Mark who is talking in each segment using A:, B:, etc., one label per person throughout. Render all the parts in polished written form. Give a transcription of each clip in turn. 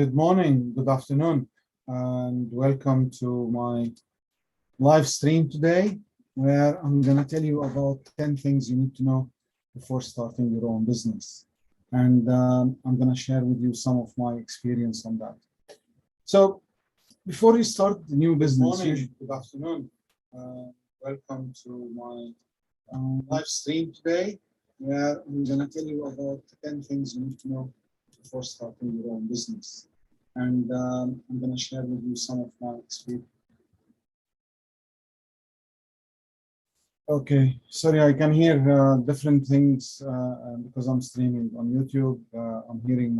A: Good morning, good afternoon, and welcome to my live stream today, where I'm going to tell you about 10 things you need to know before starting your own business. And I'm going to share with you some of my experience on that. So, before you start the new business, good afternoon, welcome to my live stream today, where I'm going to tell you about 10 things you need to know before starting your own business. And I'm going to share with you some of my experience. Okay, sorry, I can hear different things because I'm streaming on YouTube. I'm hearing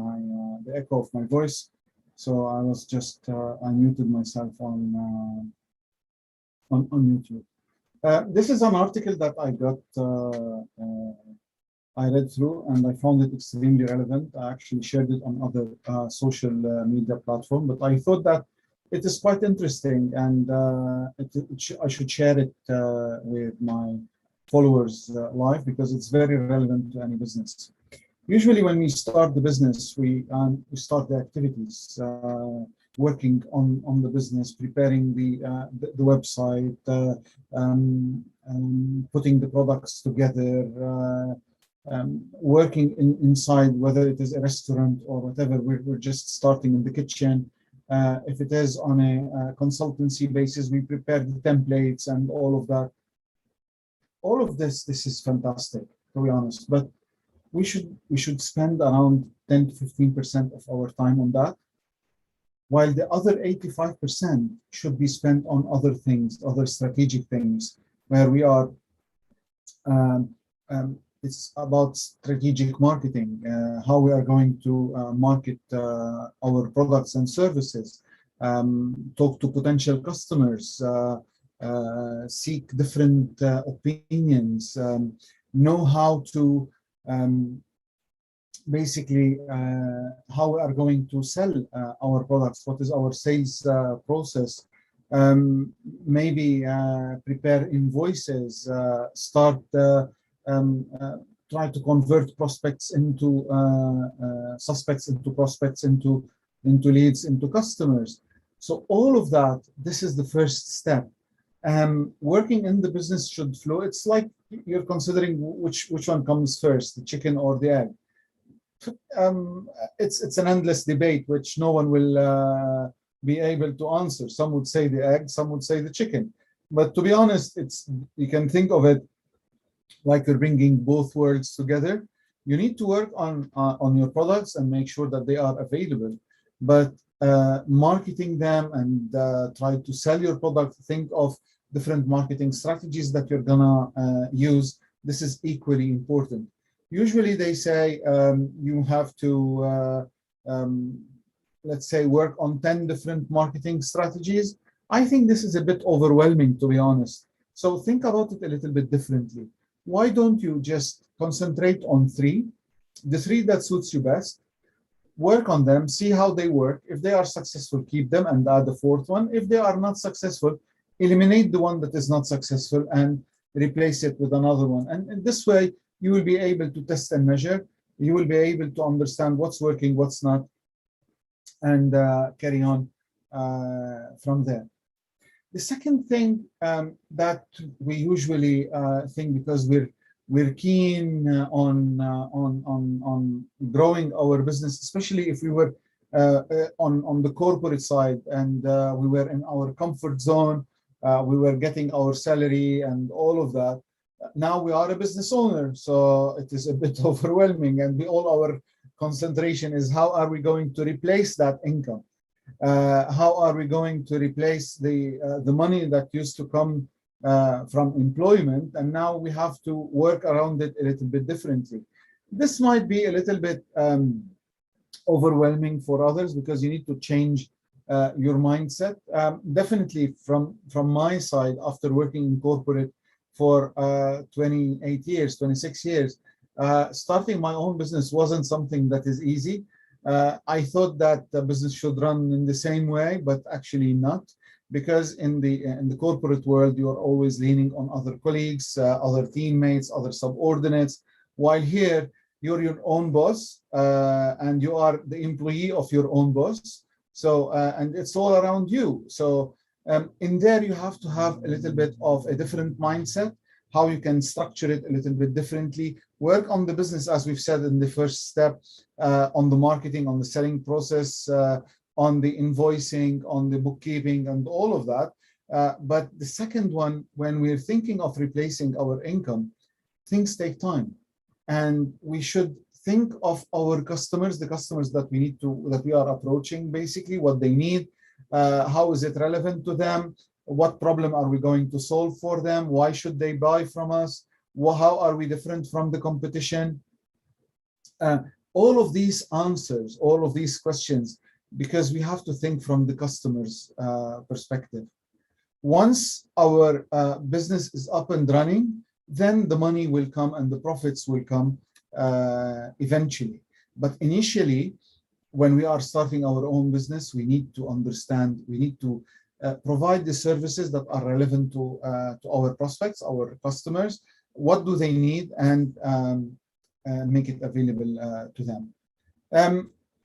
A: the echo of my voice. So I was just, I muted myself on YouTube. This is an article that I got, I read through and I found it extremely relevant. I actually shared it on other social media platform, but I thought that it is quite interesting and I should share it with my followers live because it's very relevant to any business. Usually when we start the business, we start the activities, working on the business, preparing the website, putting the products together, working inside, whether it is a restaurant or whatever, we're just starting in the kitchen. If it is on a consultancy basis, we prepare the templates and all of that. All of this is fantastic, to be honest, but we should spend around 10 to 15% of our time on that, while the other 85% should be spent on other things, other strategic things, where we are it's about strategic marketing, how we are going to market our products and services, talk to potential customers, seek different opinions, know how to basically how we are going to sell our products, what is our sales process, maybe prepare invoices, start try to convert prospects into suspects, into prospects, into leads, into customers. So all of that, this is the first step. Working in the business should flow. It's like you're considering which one comes first, the chicken or the egg. It's an endless debate which no one will be able to answer. Some would say the egg, some would say the chicken. But to be honest, you can think of it like you're bringing both worlds together. You need to work on your products and make sure that they are available, but marketing them and try to sell your product, think of different marketing strategies that you're gonna use. This is equally important. Usually they say you have to, let's say, work on 10 different marketing strategies. I think this is a bit overwhelming, to be honest. So think about it a little bit differently. Why don't you just concentrate on the three that suits you best, work on them, see how they work. If they are successful, keep them and add the fourth one. If they are not successful, eliminate the one that is not successful and replace it with another one. And in this way, you will be able to test and measure. You will be able to understand what's working, what's not, and carry on from there. The second thing that we usually think, because we're keen on growing our business, especially if we were on the corporate side and we were in our comfort zone, we were getting our salary and all of that. Now we are a business owner, so it is a bit overwhelming, and all our concentration is how are we going to replace that income. How are we going to replace the money that used to come from employment, and now we have to work around it a little bit differently. This might be a little bit overwhelming for others because you need to change your mindset. Definitely from my side, after working in corporate for 28 years, 26 years, starting my own business wasn't something that is easy. I thought that the business should run in the same way, but actually not, because in the corporate world, you are always leaning on other colleagues, other teammates, other subordinates, while here you're your own boss, and you are the employee of your own boss. So, and it's all around you. So in there, you have to have a little bit of a different mindset, how you can structure it a little bit differently, work on the business, as we've said in the first step, on the marketing, on the selling process, on the invoicing, on the bookkeeping, and all of that. But the second one, when we're thinking of replacing our income, things take time. And we should think of our customers, the customers that we are approaching, basically, what they need, how is it relevant to them, what problem are we going to solve for them, why should they buy from us, how are we different from the competition. All of these answers, all of these questions, because we have to think from the customer's perspective. Once our business is up and running, then the money will come and the profits will come eventually. But initially, when we are starting our own business, we need to understand, we need to provide the services that are relevant to our prospects, our customers. What do they need, and make it available to them.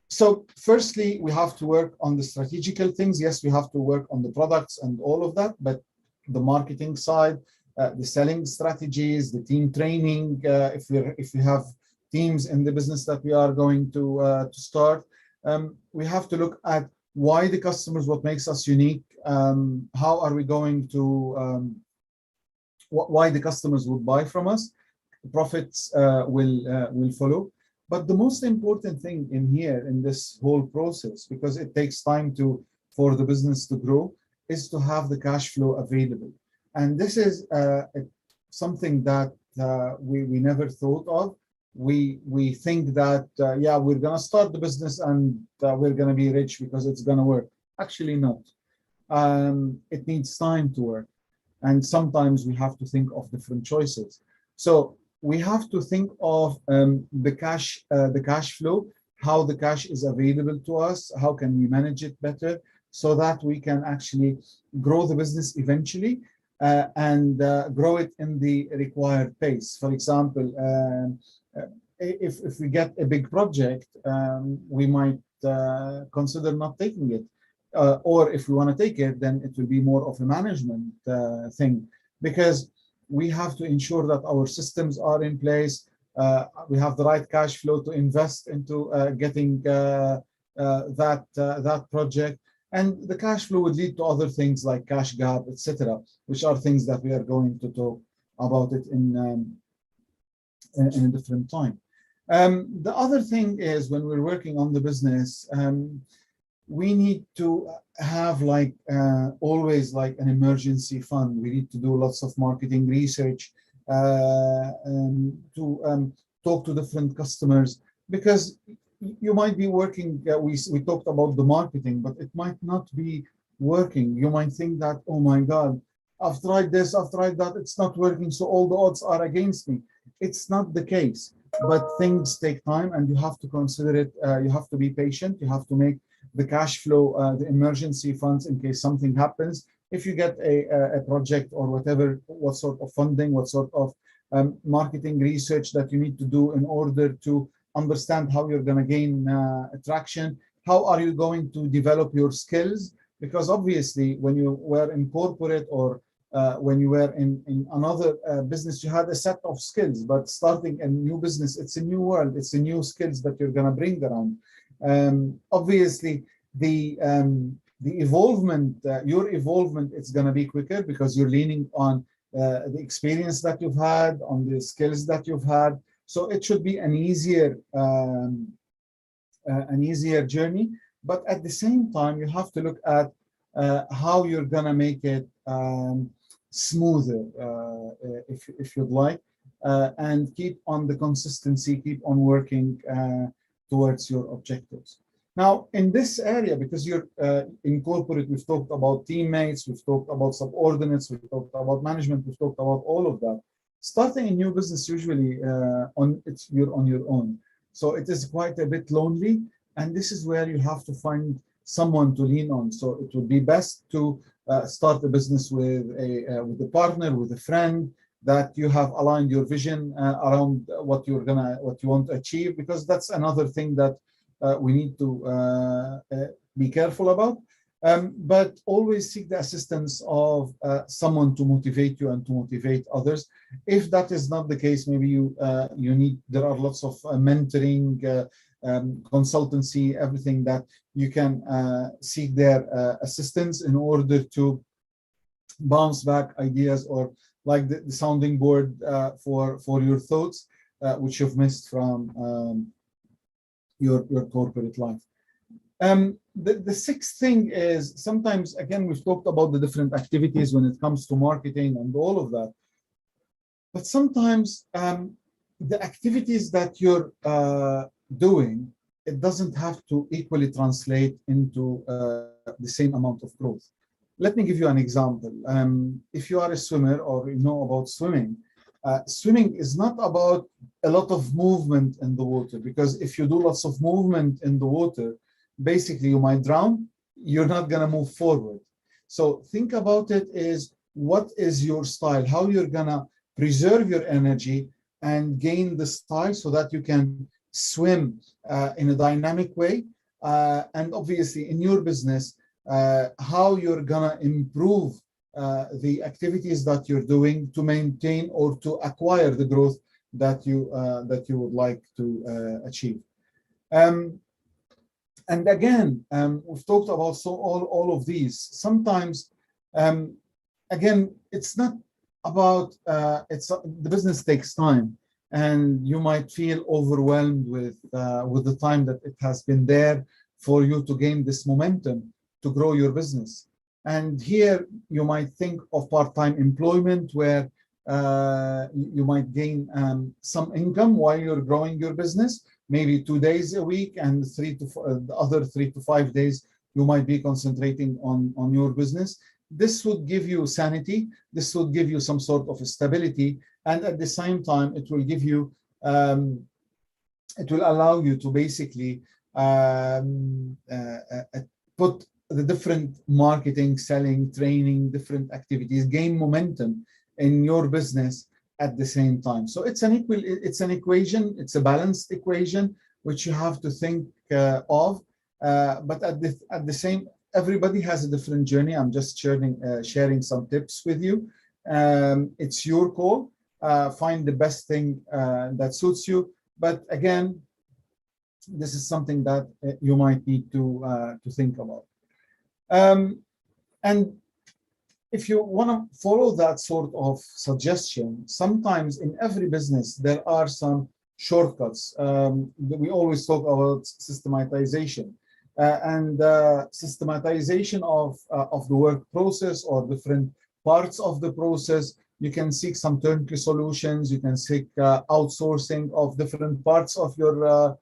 A: So firstly, we have to work on the strategical things. Yes, we have to work on the products and all of that, but the marketing side, the selling strategies, the team training, if we have teams in the business that we are going to start, we have to look at why the customers, what makes us unique, how are we going to, why the customers would buy from us. Profits will follow. But the most important thing in here, in this whole process, because it takes time for the business to grow, is to have the cash flow available. And this is something that we never thought of. We think that, yeah, we're going to start the business and we're going to be rich because it's going to work. Actually, not. It needs time to work. And sometimes we have to think of different choices. So we have to think of the cash flow, how the cash is available to us, how can we manage it better so that we can actually grow the business eventually and grow it in the required pace. For example, if we get a big project, we might consider not taking it. Or if we want to take it, then it will be more of a management thing, because we have to ensure that our systems are in place. We have the right cash flow to invest into getting that project. And the cash flow would lead to other things like cash gap, etc., which are things that we are going to talk about it in a different time. The other thing is, when we're working on the business, we need to have always an emergency fund. We need to do lots of marketing research to talk to different customers, because you might be working, we talked about the marketing, but it might not be working. You might think that, oh my God, I've tried this, I've tried that, it's not working, so all the odds are against me. It's not the case, but things take time and you have to consider it. You have to be patient. You have to make the cash flow, the emergency funds in case something happens. If you get a project or whatever, what sort of funding, what sort of marketing research that you need to do in order to understand how you're going to gain attraction, how are you going to develop your skills? Because obviously, when you were in corporate or when you were in another business, you had a set of skills, but starting a new business, it's a new world, it's a new skills that you're going to bring around. Obviously, the evolvement, your evolvement, it's going to be quicker because you're leaning on the experience that you've had, on the skills that you've had. So it should be an easier journey. But at the same time, you have to look at how you're going to make it smoother, if you'd like, and keep on the consistency, keep on working towards your objectives. Now, in this area, because you're in corporate, we've talked about teammates, we've talked about subordinates, we've talked about management, we've talked about all of that. Starting a new business, usually you're on your own. So it is quite a bit lonely. And this is where you have to find someone to lean on. So it would be best to start a business with a partner, with a friend, that you have aligned your vision around what you want to achieve, because that's another thing that we need to be careful about. But always seek the assistance of someone to motivate you and to motivate others. If that is not the case, maybe there are lots of mentoring, consultancy, everything that you can seek their assistance in order to bounce back ideas, or like the sounding board for your thoughts, which you've missed from your corporate life. The sixth thing is, sometimes, again, we've talked about the different activities when it comes to marketing and all of that, but sometimes the activities that you're doing, it doesn't have to equally translate into the same amount of growth. Let me give you an example. If you are a swimmer or you know about swimming, swimming is not about a lot of movement in the water, because if you do lots of movement in the water, basically you might drown, you're not going to move forward. So think about it as, what is your style, how you're going to preserve your energy and gain the style so that you can swim in a dynamic way. And obviously in your business, how you're going to improve the activities that you're doing to maintain or to acquire the growth that you would like to achieve. And again, we've talked about all of these. Sometimes, again, it's not about the business takes time, and you might feel overwhelmed with the time that it has been there for you to gain this momentum to grow your business. And here you might think of part-time employment, where you might gain some income while you're growing your business, maybe 2 days a week, and the other 3 to 5 days you might be concentrating on your business. This would give you sanity. This would give you some sort of stability, and at the same time, it will give you, it will allow you to basically put the different marketing, selling, training, different activities, gain momentum in your business at the same time. So it's an equation, it's a balanced equation, which you have to think of. But at the same, everybody has a different journey. I'm just sharing some tips with you. It's your call. Find the best thing that suits you. But again, this is something that you might need to think about. And if you want to follow that sort of suggestion, sometimes in every business, there are some shortcuts. We always talk about systematization and systematization of the work process or different parts of the process. You can seek some turnkey solutions. You can seek outsourcing of different parts of your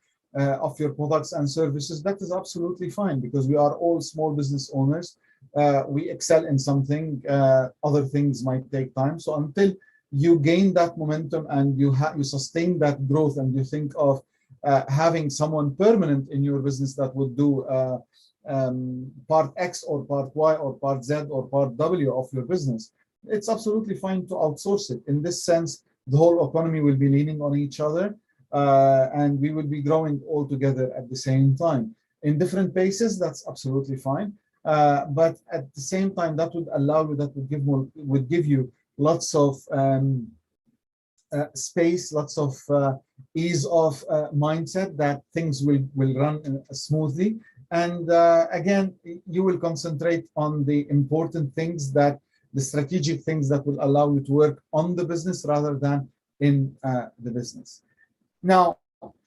A: products and services. That is absolutely fine, because we are all small business owners. We excel in something, other things might take time. So until you gain that momentum and you sustain that growth, and you think of having someone permanent in your business that would do part X or part Y or part Z or part W of your business, it's absolutely fine to outsource it. In this sense, the whole economy will be leaning on each other, and we will be growing all together at the same time. In different paces, that's absolutely fine. But at the same time, that would allow you, that would give you lots of space, lots of ease of mindset, that things will run smoothly. And again, you will concentrate on the important things, the strategic things that will allow you to work on the business rather than in the business. Now,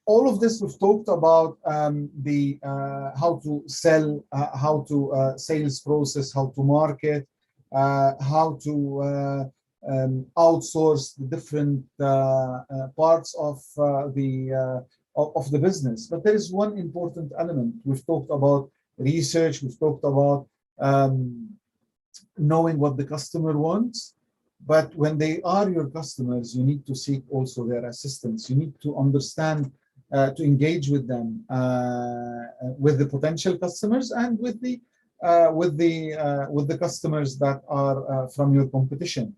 A: all of this, we've talked about the how to sell, how to sales process, how to market, how to outsource the different parts of the business. But there is one important element. We've talked about research. We've talked about knowing what the customer wants. But when they are your customers, you need to seek also their assistance. You need to understand, to engage with them, with the potential customers, and with the customers that are from your competition.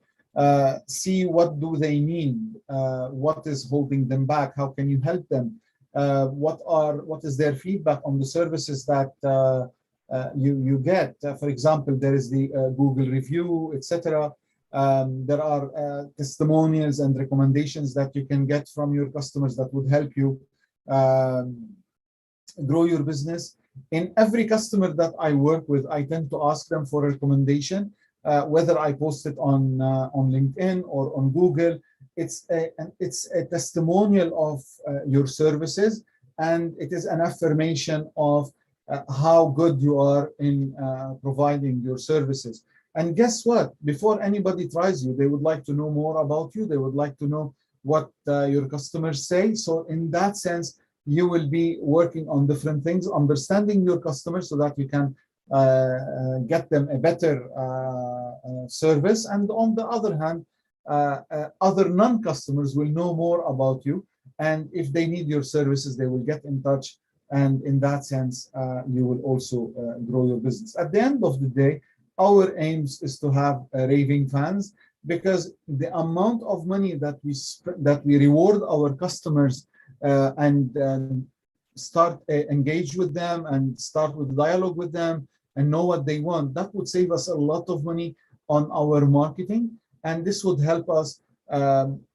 A: See what do they need, what is holding them back, how can you help them, what is their feedback on the services that you get. For example, there is the Google review, etc. There are testimonials and recommendations that you can get from your customers that would help you grow your business. In every customer that I work with, I tend to ask them for a recommendation, whether I post it on LinkedIn or on Google. It's a testimonial of your services, and it is an affirmation of how good you are in providing your services. And guess what? Before anybody tries you, they would like to know more about you. They would like to know what your customers say. So in that sense, you will be working on different things, understanding your customers so that you can get them a better service. And on the other hand, other non-customers will know more about you. And if they need your services, they will get in touch. And in that sense, you will also grow your business. At the end of the day, our aims is to have raving fans, because the amount of money that we reward our customers and start engage with them and start with dialogue with them and know what they want, that would save us a lot of money on our marketing, and this would help us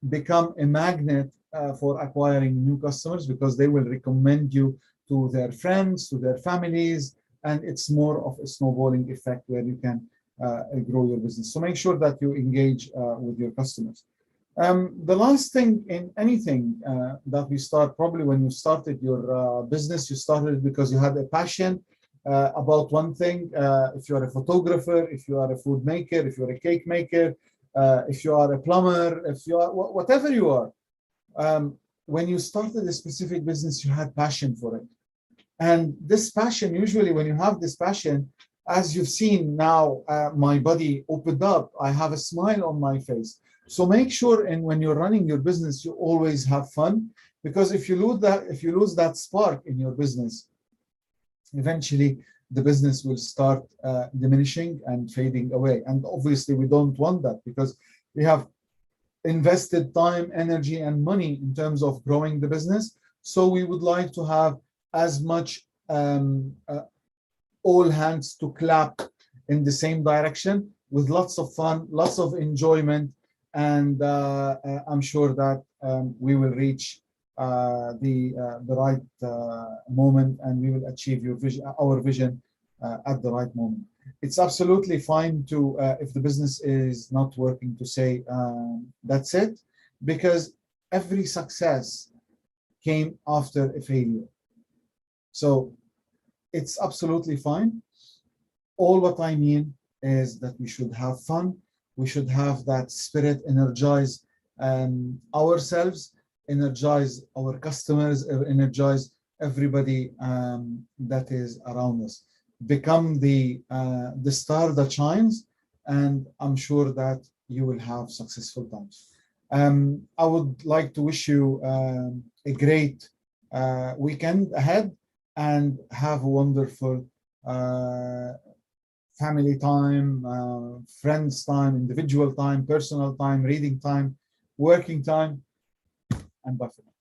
A: become a magnet for acquiring new customers, because they will recommend you to their friends, to their families, and it's more of a snowballing effect where you can grow your business. So make sure that you engage with your customers. The last thing in anything that we start, probably when you started your business, you started because you had a passion about one thing. If you are a photographer, if you are a food maker, if you're a cake maker, if you are a plumber, if you are whatever you are, when you started a specific business, you had passion for it. And this passion, usually when you have this passion, as you've seen now, my body opened up. I have a smile on my face. So make sure, and when you're running your business, you always have fun, because if you lose that spark in your business, eventually the business will start diminishing and fading away. And obviously we don't want that, because we have invested time, energy, and money in terms of growing the business. So we would like to have as much all hands to clap in the same direction, with lots of fun, lots of enjoyment, and I'm sure that we will reach the right moment, and we will achieve our vision at the right moment. It's absolutely fine to, if the business is not working, to say that's it, because every success came after a failure. So it's absolutely fine. All what I mean is that we should have fun. We should have that spirit, energize ourselves, energize our customers, energize everybody that is around us. Become the star that shines, and I'm sure that you will have successful times. I would like to wish you a great weekend ahead, and have a wonderful family time, friends time, individual time, personal time, reading time, working time, and bye for now.